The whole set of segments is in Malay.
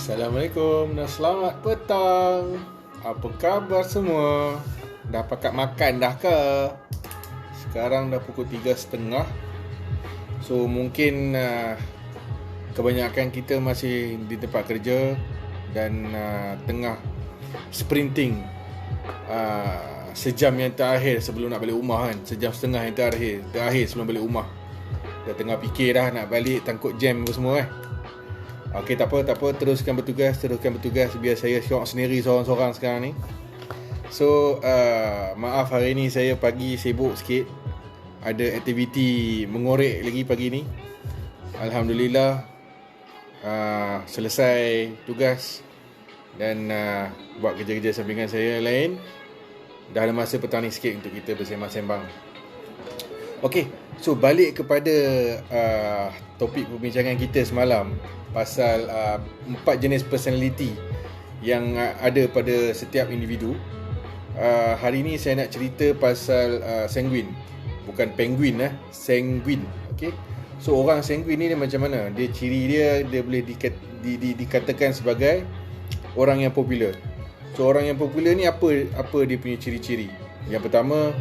Assalamualaikum dan selamat petang. Apa khabar semua? Dah pakat makan dah ke? Sekarang dah pukul 3.30. So mungkin kebanyakan kita masih di tempat kerja dan tengah sprinting sejam yang terakhir sebelum nak balik rumah kan. Sejam setengah yang terakhir sebelum balik rumah. Dah tengah fikir dah nak balik, takut jam apa semua Okey, tak apa, teruskan bertugas biar saya syok sendiri seorang-seorang sekarang ni. So, maaf hari ni saya pagi sibuk sikit. Ada aktiviti mengorek lagi pagi ni. Alhamdulillah selesai tugas dan buat kerja-kerja sampingan saya lain. Dah ada masa petang ni sikit untuk kita bersembang-sembang. Okey, so balik kepada topik perbincangan kita semalam pasal 4 jenis personality yang ada pada setiap individu. Hari ni saya nak cerita pasal sanguine. Bukan penguin sanguine. Okey. So orang sanguine ni dia macam mana? Dia ciri dia boleh dikatakan sebagai orang yang popular. So orang yang popular ni apa dia punya ciri-ciri? Yang pertama,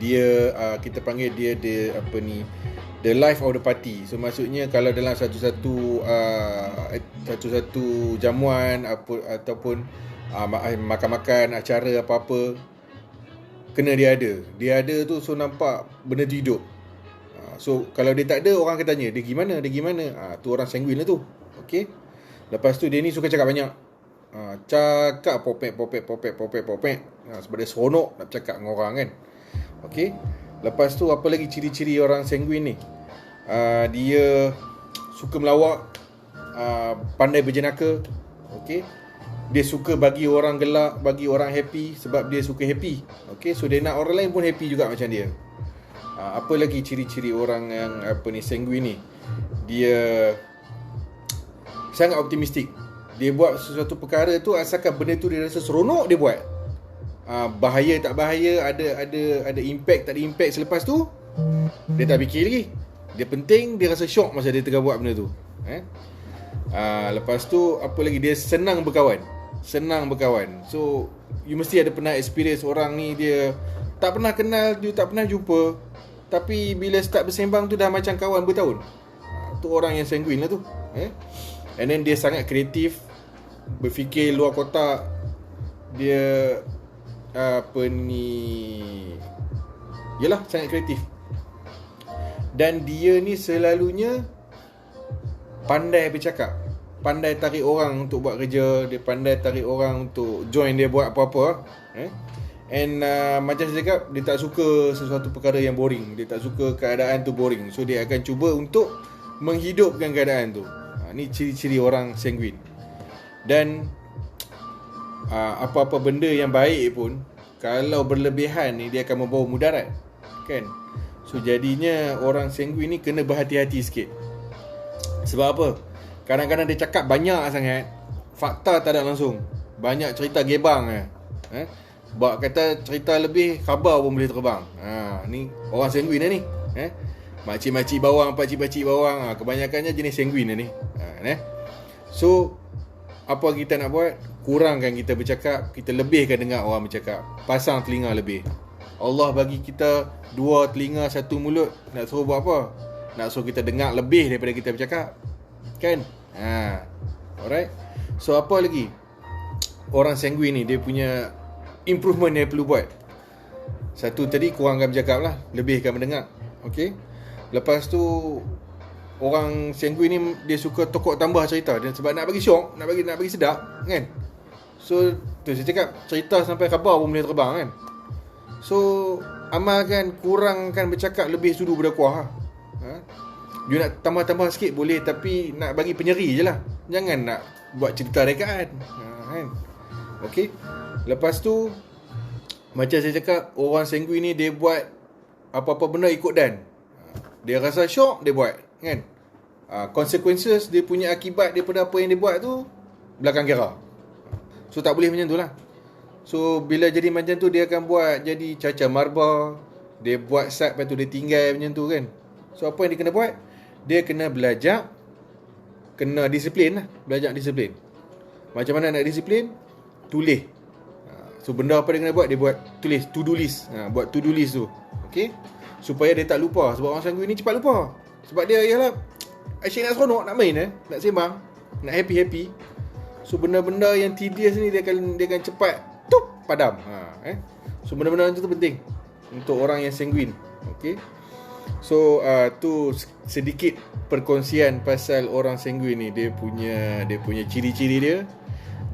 dia kita panggil dia the life of the party. So maksudnya kalau dalam satu-satu jamuan ataupun makan-makan acara apa-apa, kena dia ada tu. So nampak benda tu hidup. So kalau dia tak ada, orang akan tanya dia gimana. Tu orang sanguine lah tu. Okey. Lepas tu dia ni suka cakap banyak. Cakap popek. Sebab dia seronok nak cakap dengan orang kan. Okey. Lepas tu apa lagi ciri-ciri orang sanguine ni? Dia suka melawak, pandai berjenaka. Okey. Dia suka bagi orang gelak, bagi orang happy sebab dia suka happy. Okey, so dia nak orang lain pun happy juga macam dia. Apa lagi ciri-ciri orang yang sanguine ni? Dia sangat optimistik. Dia buat sesuatu perkara tu asalkan benda tu dia rasa seronok dia buat. Bahaya tak bahaya, ada impact tak ada impact selepas tu, dia tak fikir lagi. Dia penting dia rasa syok masa dia tengah buat benda tu. Lepas tu apa lagi, dia senang berkawan. So you mesti ada pernah experience orang ni, dia tak pernah kenal, dia tak pernah jumpa, tapi bila start bersembang tu dah macam kawan bertahun. Tu orang yang sanguine lah tu. And then dia sangat kreatif, berfikir luar kotak. Dia yalah, sangat kreatif. Dan dia ni selalunya pandai bercakap, pandai tarik orang untuk buat kerja, dia pandai tarik orang untuk join dia buat apa-apa. And macam saya cakap, dia tak suka sesuatu perkara yang boring. Dia tak suka keadaan tu boring. So dia akan cuba untuk menghidupkan keadaan tu. Ni ciri-ciri orang sanguine. Dan apa-apa benda yang baik pun, kalau berlebihan ni, dia akan membawa mudarat, kan? So jadinya orang sanguine ni kena berhati-hati sikit. Sebab apa? Kadang-kadang dia cakap banyak sangat, fakta tak ada langsung, banyak cerita gebang Bak kata cerita lebih, khabar pun boleh terbang. Ni orang sanguine ni. Makcik-makcik bawang, pakcik-pakcik bawang, kebanyakannya jenis sanguine ni. So apa kita nak buat? Kurangkan kita bercakap, kita lebihkan dengar orang bercakap. Pasang telinga lebih. Allah bagi kita 2 telinga 1 mulut. Nak suruh buat apa? Nak suruh kita dengar lebih daripada kita bercakap, kan? Alright. So apa lagi? Orang sanguine ni dia punya improvement yang perlu buat. Satu tadi, kurangkan bercakap lah, lebihkan mendengar. Okay. Lepas tu orang sanguine ni dia suka tokok tambah cerita. Dan sebab nak bagi syok, nak bagi sedap, kan? So tu saya cakap, cerita sampai khabar pun boleh terbang, kan? So amalkan, kurangkan bercakap, lebih sudu berdakwah. You nak tambah-tambah sikit boleh, tapi nak bagi penyeri je lah. Jangan nak buat cerita rekaan, kan? Okay. Lepas tu macam saya cakap, orang sanguine ni dia buat apa-apa benda ikut dan. Dia rasa syok, dia buat, kan? Consequences, dia punya akibat daripada apa yang dia buat tu belakang kira. So tak boleh macam tu lah. So bila jadi macam tu, dia akan buat jadi caca marba. Dia buat lepas tu dia tinggal macam tu, kan? So apa yang dia kena buat? Dia kena belajar kena disiplin lah. Belajar disiplin. Macam mana nak disiplin? Tulis. So benda apa dia kena buat? Dia buat tulis, to do list. Buat to do list tu. Okay, supaya dia tak lupa. Sebab orang sanguin ni cepat lupa. Sebab dia ialah asyik nak seronok, nak main nak sembang, nak happy-happy. So benda-benda yang tedious ni dia akan cepat padam. So benda-benda macam tu penting untuk orang yang sanguin. Okay. So tu sedikit perkongsian pasal orang sanguin ni. Dia punya ciri-ciri dia,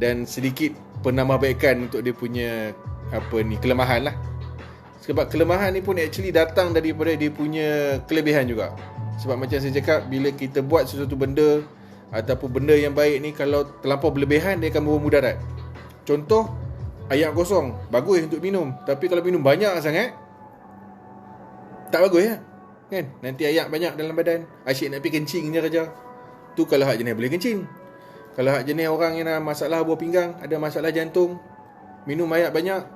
dan sedikit penambahbaikan untuk dia punya kelemahan lah. Sebab kelemahan ni pun actually datang daripada dia punya kelebihan juga. Sebab macam saya cakap, bila kita buat sesuatu benda ataupun benda yang baik ni, kalau terlampau berlebihan, dia akan membawa mudarat. Contoh, air kosong bagus untuk minum, tapi kalau minum banyak sangat tak bagus ya, kan? Nanti air banyak dalam badan, asyik nak pergi kencing je kerja. Tu kalau hak jenis boleh kencing. Kalau hak jenis orang yang ada masalah buah pinggang, ada masalah jantung, minum air banyak,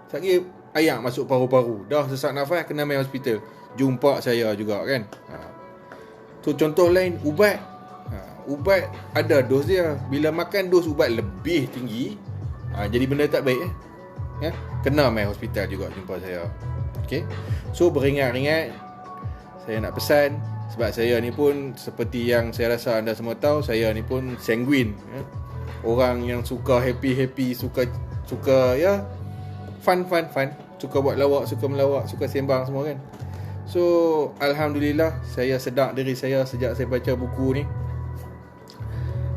sakit air masuk paru-paru, dah sesak nafas, kena main hospital. Jumpa saya juga kan. Tu contoh lain. Ubat, ubat ada dos dia. Bila makan dos ubat lebih tinggi, jadi benda tak baik kena main hospital juga. Jumpa saya. Okay. So beringat-ingat, saya nak pesan, sebab saya ni pun seperti yang saya rasa anda semua tahu, saya ni pun sanguin. Orang yang suka happy-happy, suka fun, suka buat lawak, suka melawak, suka sembang semua kan. So alhamdulillah, saya sedar diri saya sejak saya baca buku ni.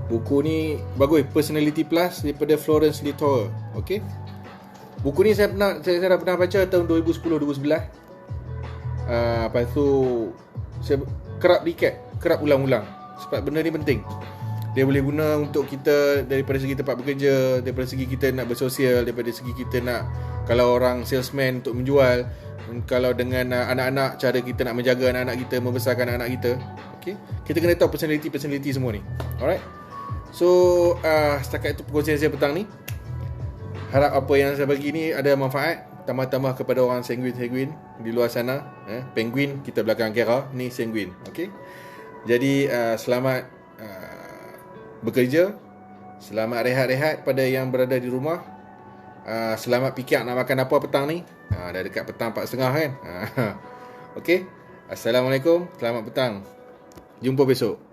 Buku ni bagus, Personality Plus daripada Florence Litour. Okay. Buku ni saya dah pernah baca tahun 2010-2011. Lepas tu saya kerap ulang-ulang, sebab benda ni penting. Dia boleh guna untuk kita daripada segi tempat bekerja, daripada segi kita nak bersosial, daripada segi kita nak, kalau orang salesman untuk menjual, kalau dengan anak-anak, cara kita nak menjaga anak-anak kita, membesarkan anak-anak kita. Okay? Kita kena tahu personality semua ni. Alright. So setakat itu perkongsian saya petang ni. Harap apa yang saya bagi ni ada manfaat. Tambah-tambah kepada orang sanguin di luar sana. Penguin kita belakang kamera, ni sanguin. Okay. Jadi selamat bekerja, selamat rehat-rehat pada yang berada di rumah. Selamat fikir nak makan apa petang ni. Dah dekat petang 4.30 kan. Okay. Assalamualaikum, selamat petang. Jumpa besok.